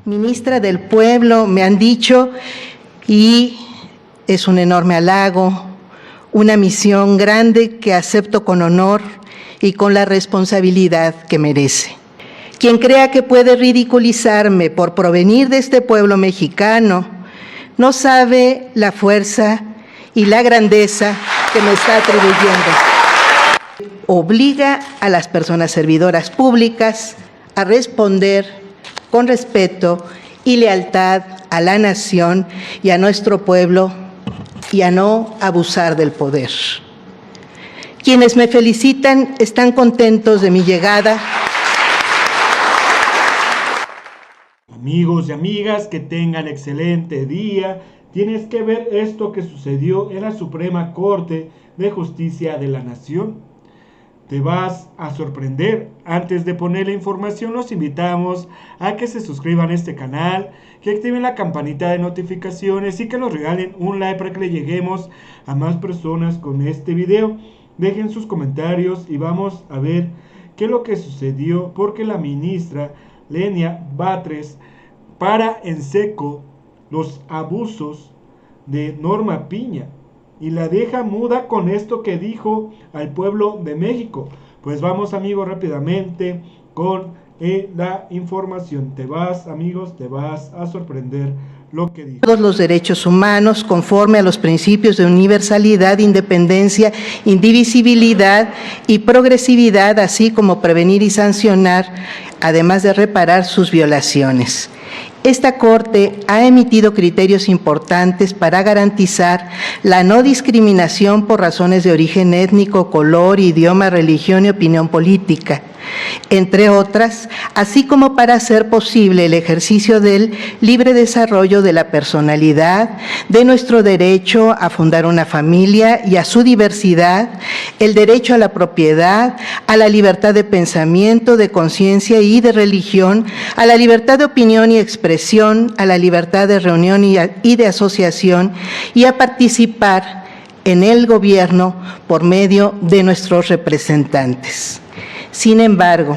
ministra del Pueblo, me han dicho, y es un enorme halago, una misión grande que acepto con honor y con la responsabilidad que merece. Quien crea que puede ridiculizarme por provenir de este pueblo mexicano, no sabe la fuerza y la grandeza que me está atribuyendo. Obliga a las personas servidoras públicas a responder con respeto y lealtad a la nación y a nuestro pueblo y a no abusar del poder. Quienes me felicitan están contentos de mi llegada. Amigos y amigas, que tengan excelente día. Tienes que ver esto que sucedió en la Suprema Corte de Justicia de la Nación. Te vas a sorprender. Antes de poner la información, los invitamos a que se suscriban a este canal, que activen la campanita de notificaciones y que nos regalen un like para que le lleguemos a más personas con este video. Dejen sus comentarios y vamos a ver qué es lo que sucedió, porque la ministra Lenia Batres para en seco los abusos de Norma Piña y la deja muda con esto que dijo al pueblo de México. Pues vamos, amigos, rápidamente con la información. Amigos, te vas a sorprender lo que dijo. Todos los derechos humanos conforme a los principios de universalidad, independencia, indivisibilidad y progresividad, así como prevenir y sancionar, además de reparar sus violaciones. Esta Corte ha emitido criterios importantes para garantizar la no discriminación por razones de origen étnico, color, idioma, religión y opinión política, entre otras, así como para hacer posible el ejercicio del libre desarrollo de la personalidad, de nuestro derecho a fundar una familia y a su diversidad, el derecho a la propiedad, a la libertad de pensamiento, de conciencia y de religión, a la libertad de opinión y expresión, a la libertad de reunión y de asociación, y a participar en el gobierno por medio de nuestros representantes. Sin embargo,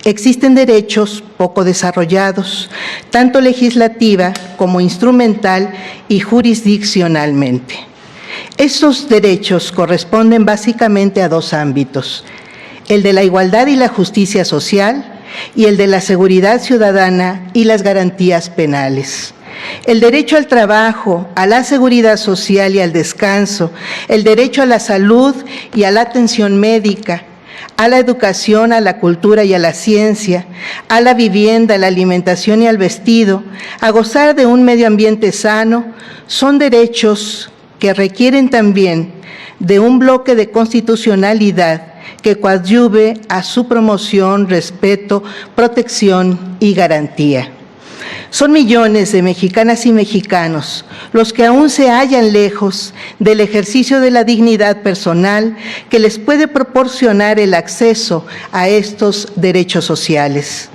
existen derechos poco desarrollados, tanto legislativa como instrumental y jurisdiccionalmente. Estos derechos corresponden básicamente a dos ámbitos: el de la igualdad y la justicia social y el de la seguridad ciudadana y las garantías penales. El derecho al trabajo, a la seguridad social y al descanso, el derecho a la salud y a la atención médica, a la educación, a la cultura y a la ciencia, a la vivienda, a la alimentación y al vestido, a gozar de un medio ambiente sano, son derechos que requieren también de un bloque de constitucionalidad que coadyuve a su promoción, respeto, protección y garantía. Son millones de mexicanas y mexicanos los que aún se hallan lejos del ejercicio de la dignidad personal que les puede proporcionar el acceso a estos derechos sociales.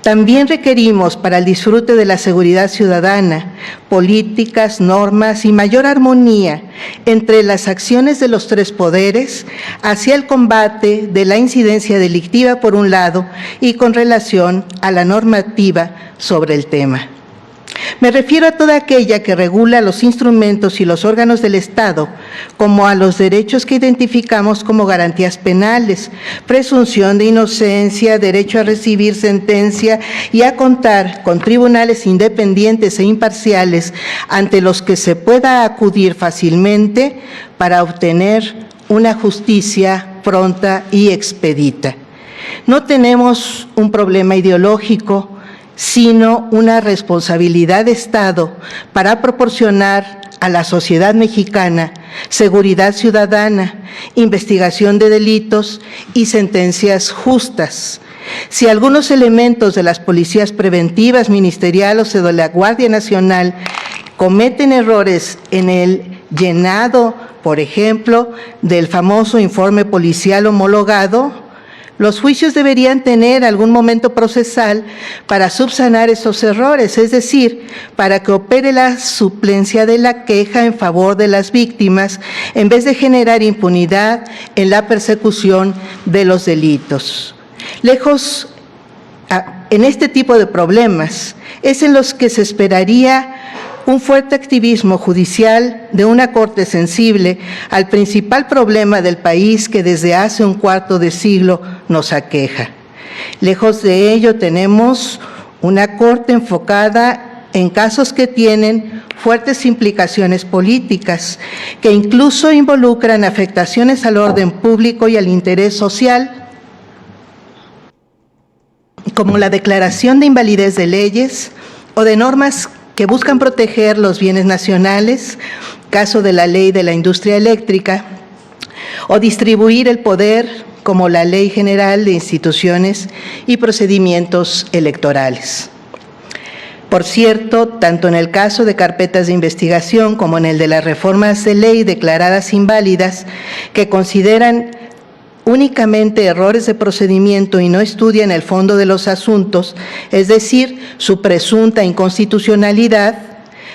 También requerimos para el disfrute de la seguridad ciudadana políticas, normas y mayor armonía entre las acciones de los tres poderes hacia el combate de la incidencia delictiva por un lado y con relación a la normativa sobre el tema. Me refiero a toda aquella que regula los instrumentos y los órganos del Estado, como a los derechos que identificamos como garantías penales, presunción de inocencia, derecho a recibir sentencia y a contar con tribunales independientes e imparciales ante los que se pueda acudir fácilmente para obtener una justicia pronta y expedita. No tenemos un problema ideológico, sino una responsabilidad de Estado para proporcionar a la sociedad mexicana seguridad ciudadana, investigación de delitos y sentencias justas. Si algunos elementos de las policías preventivas, ministeriales o de la Guardia Nacional cometen errores en el llenado, por ejemplo, del famoso informe policial homologado, los juicios deberían tener algún momento procesal para subsanar esos errores, es decir, para que opere la suplencia de la queja en favor de las víctimas, en vez de generar impunidad en la persecución de los delitos. en este tipo de problemas es en los que se esperaría un fuerte activismo judicial de una Corte sensible al principal problema del país que desde hace un cuarto de siglo nos aqueja. Lejos de ello, tenemos una Corte enfocada en casos que tienen fuertes implicaciones políticas, que incluso involucran afectaciones al orden público y al interés social, como la declaración de invalidez de leyes o de normas que buscan proteger los bienes nacionales, caso de la ley de la industria eléctrica, o distribuir el poder, como la Ley General de Instituciones y Procedimientos Electorales. Por cierto, tanto en el caso de carpetas de investigación como en el de las reformas de ley declaradas inválidas, que consideran únicamente errores de procedimiento y no estudian el fondo de los asuntos, es decir, su presunta inconstitucionalidad,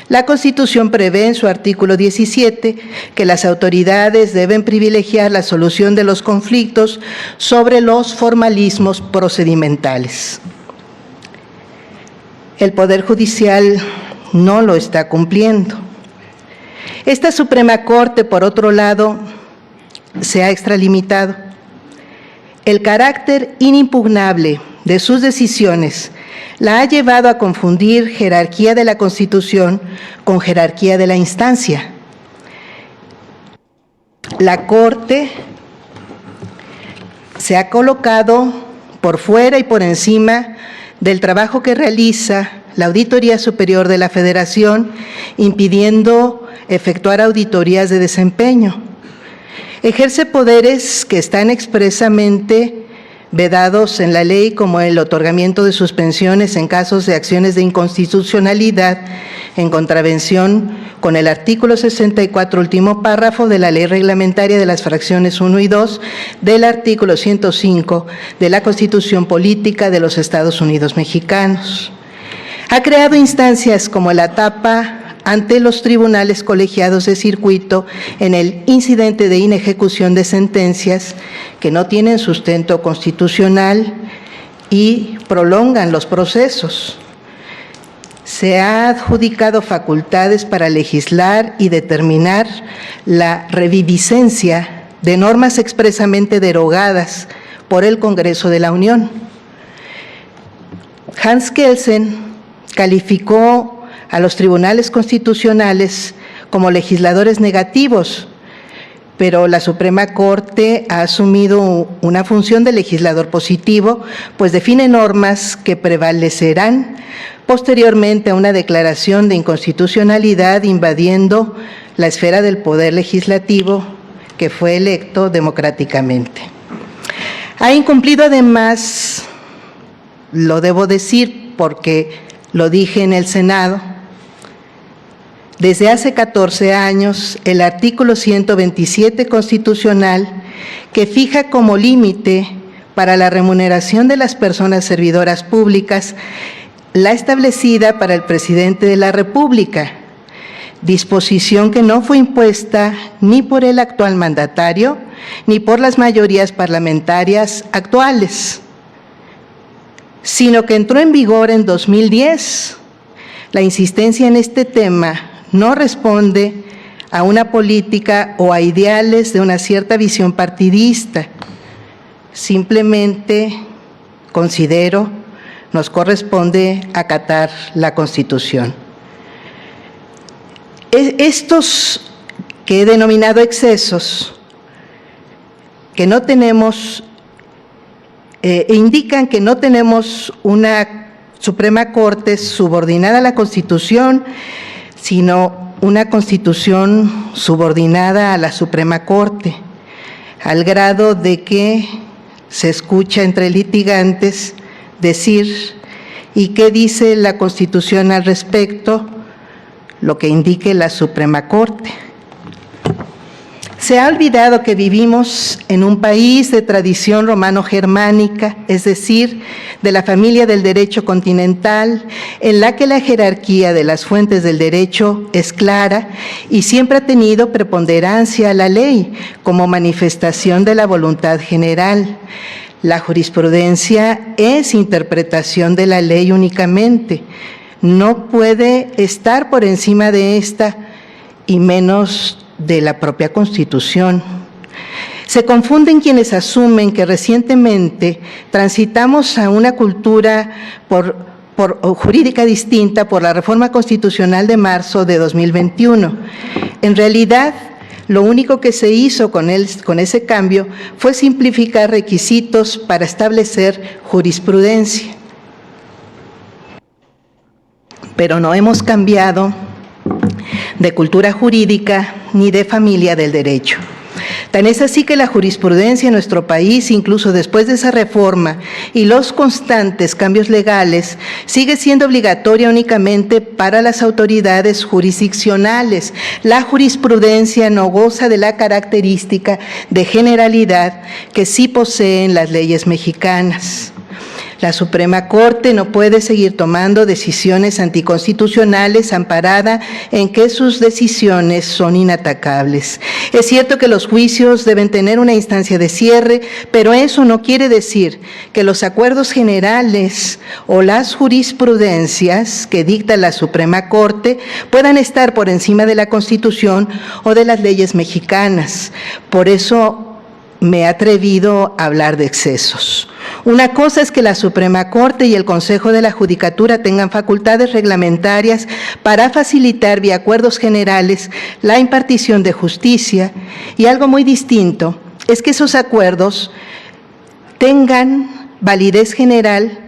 la Constitución prevé en su artículo 17 que las autoridades deben privilegiar la solución de los conflictos sobre los formalismos procedimentales. El Poder Judicial no lo está cumpliendo. Esta Suprema Corte, por otro lado, se ha extralimitado. El carácter inimpugnable de sus decisiones la ha llevado a confundir jerarquía de la Constitución con jerarquía de la instancia. La Corte se ha colocado por fuera y por encima del trabajo que realiza la Auditoría Superior de la Federación, impidiendo efectuar auditorías de desempeño. Ejerce poderes que están expresamente vedados en la ley, como el otorgamiento de suspensiones en casos de acciones de inconstitucionalidad en contravención con el artículo 64, último párrafo de la Ley Reglamentaria de las fracciones 1 y 2 del artículo 105 de la Constitución Política de los Estados Unidos Mexicanos. Ha creado instancias como la ATAPA ante los tribunales colegiados de circuito en el incidente de inejecución de sentencias que no tienen sustento constitucional y prolongan los procesos. Se ha adjudicado facultades para legislar y determinar la reviviscencia de normas expresamente derogadas por el Congreso de la Unión. Hans Kelsen calificó a los tribunales constitucionales como legisladores negativos, pero la Suprema Corte ha asumido una función de legislador positivo, pues define normas que prevalecerán posteriormente a una declaración de inconstitucionalidad invadiendo la esfera del poder legislativo que fue electo democráticamente. Ha incumplido además, lo debo decir porque lo dije en el Senado, desde hace 14 años, el artículo 127 constitucional, que fija como límite para la remuneración de las personas servidoras públicas la establecida para el presidente de la República, disposición que no fue impuesta ni por el actual mandatario ni por las mayorías parlamentarias actuales, sino que entró en vigor en 2010. La insistencia en este tema no responde a una política o a ideales de una cierta visión partidista. Simplemente considero nos corresponde acatar la Constitución. Estos que he denominado excesos, que no tenemos, indican que no tenemos una Suprema Corte subordinada a la Constitución, sino una Constitución subordinada a la Suprema Corte, al grado de que se escucha entre litigantes decir, ¿y qué dice la Constitución al respecto? Lo que indique la Suprema Corte. Se ha olvidado que vivimos en un país de tradición romano-germánica, es decir, de la familia del derecho continental, en la que la jerarquía de las fuentes del derecho es clara y siempre ha tenido preponderancia a la ley como manifestación de la voluntad general. La jurisprudencia es interpretación de la ley únicamente, no puede estar por encima de esta y menos de la propia Constitución. Se confunden quienes asumen que recientemente transitamos a una cultura jurídica distinta por la reforma constitucional de marzo de 2021. En realidad, lo único que se hizo con ese cambio fue simplificar requisitos para establecer jurisprudencia. Pero no hemos cambiado de cultura jurídica ni de familia del derecho. Tan es así que la jurisprudencia en nuestro país, incluso después de esa reforma y los constantes cambios legales, sigue siendo obligatoria únicamente para las autoridades jurisdiccionales. La jurisprudencia no goza de la característica de generalidad que sí poseen las leyes mexicanas. La Suprema Corte no puede seguir tomando decisiones anticonstitucionales amparada en que sus decisiones son inatacables. Es cierto que los juicios deben tener una instancia de cierre, pero eso no quiere decir que los acuerdos generales o las jurisprudencias que dicta la Suprema Corte puedan estar por encima de la Constitución o de las leyes mexicanas. Por eso me he atrevido a hablar de excesos. Una cosa es que la Suprema Corte y el Consejo de la Judicatura tengan facultades reglamentarias para facilitar vía acuerdos generales la impartición de justicia, y algo muy distinto es que esos acuerdos tengan validez general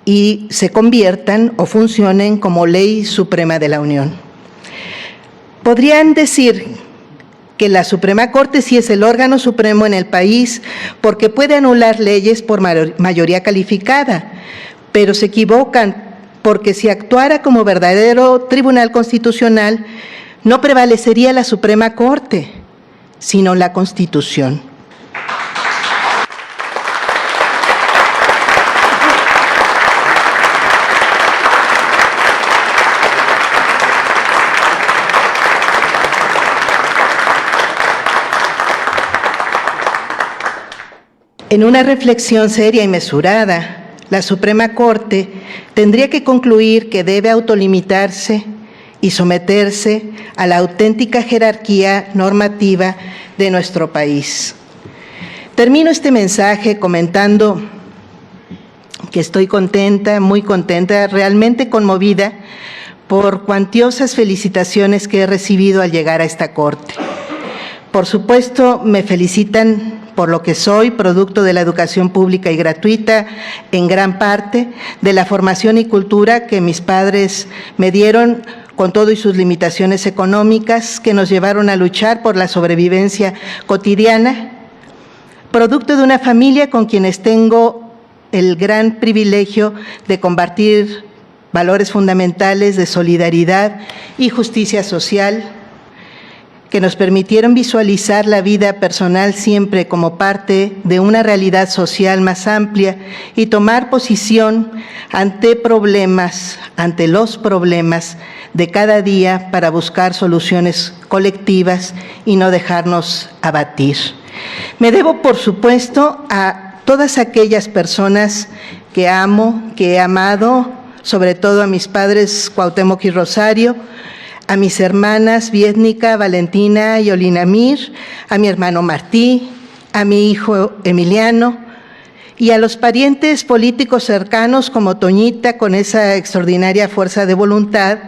y se conviertan o funcionen como ley suprema de la Unión. Podrían decir que la Suprema Corte sí es el órgano supremo en el país porque puede anular leyes por mayoría calificada, pero se equivocan porque si actuara como verdadero tribunal constitucional, no prevalecería la Suprema Corte, sino la Constitución. En una reflexión seria y mesurada, la Suprema Corte tendría que concluir que debe autolimitarse y someterse a la auténtica jerarquía normativa de nuestro país. Termino este mensaje comentando que estoy contenta, muy contenta, realmente conmovida por cuantiosas felicitaciones que he recibido al llegar a esta Corte. Por supuesto, me felicitan por lo que soy, producto de la educación pública y gratuita, en gran parte, de la formación y cultura que mis padres me dieron, con todo y sus limitaciones económicas, que nos llevaron a luchar por la sobrevivencia cotidiana, producto de una familia con quienes tengo el gran privilegio de compartir valores fundamentales de solidaridad y justicia social, que nos permitieron visualizar la vida personal siempre como parte de una realidad social más amplia y tomar posición ante los problemas de cada día para buscar soluciones colectivas y no dejarnos abatir. Me debo, por supuesto, a todas aquellas personas que amo, que he amado, sobre todo a mis padres Cuauhtémoc y Rosario, a mis hermanas Vietnica, Valentina y Olinamir, a mi hermano Martí, a mi hijo Emiliano y a los parientes políticos cercanos como Toñita, con esa extraordinaria fuerza de voluntad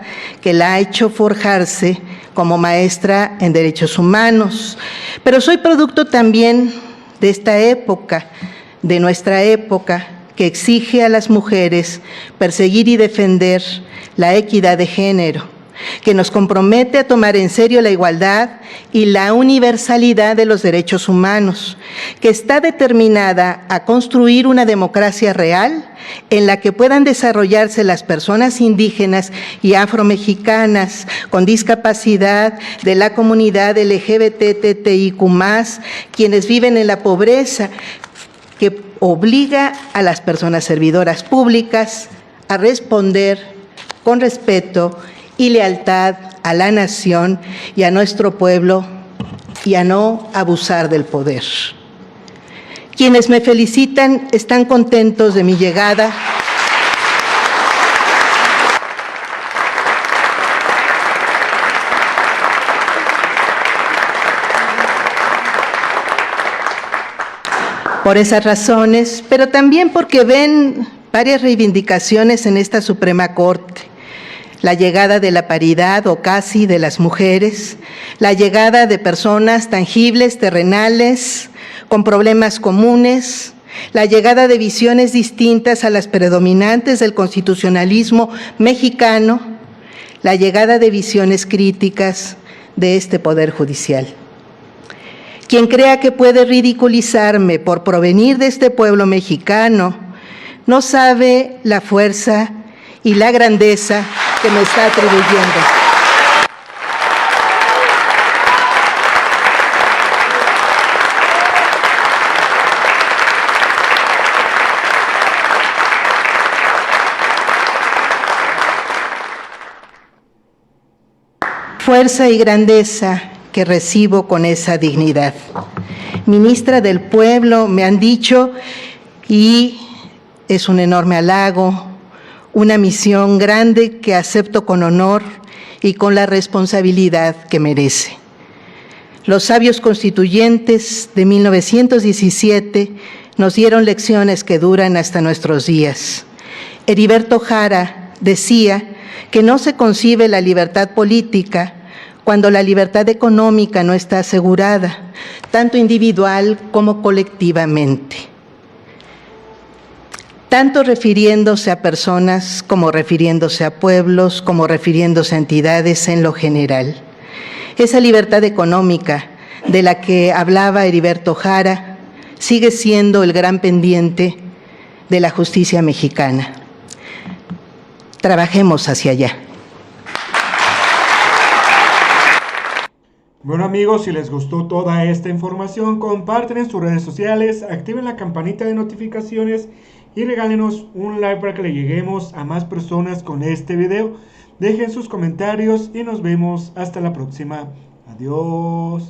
que la ha hecho forjarse como maestra en derechos humanos. Pero soy producto también de esta época, de nuestra época, que exige a las mujeres perseguir y defender la equidad de género, que nos compromete a tomar en serio la igualdad y la universalidad de los derechos humanos, que está determinada a construir una democracia real en la que puedan desarrollarse las personas indígenas y afromexicanas con discapacidad, de la comunidad LGBTTIQ+, quienes viven en la pobreza, que obliga a las personas servidoras públicas a responder con respeto y lealtad a la nación y a nuestro pueblo y a no abusar del poder. Quienes me felicitan están contentos de mi llegada. Por esas razones, pero también porque ven varias reivindicaciones en esta Suprema Corte. La llegada de la paridad o casi de las mujeres, la llegada de personas tangibles, terrenales, con problemas comunes, la llegada de visiones distintas a las predominantes del constitucionalismo mexicano, la llegada de visiones críticas de este Poder Judicial. Quien crea que puede ridiculizarme por provenir de este pueblo mexicano, no sabe la fuerza y la grandeza que me está atribuyendo. Fuerza y grandeza que recibo con esa dignidad. Ministra del Pueblo, me han dicho, y es un enorme halago, una misión grande que acepto con honor y con la responsabilidad que merece. Los sabios constituyentes de 1917 nos dieron lecciones que duran hasta nuestros días. Heriberto Jara decía que no se concibe la libertad política cuando la libertad económica no está asegurada, tanto individual como colectivamente. Tanto refiriéndose a personas, como refiriéndose a pueblos, como refiriéndose a entidades en lo general. Esa libertad económica de la que hablaba Heriberto Jara sigue siendo el gran pendiente de la justicia mexicana. Trabajemos hacia allá. Bueno amigos, si les gustó toda esta información, comparten en sus redes sociales, activen la campanita de notificaciones y regálenos un like para que le lleguemos a más personas con este video. Dejen sus comentarios y nos vemos hasta la próxima. Adiós.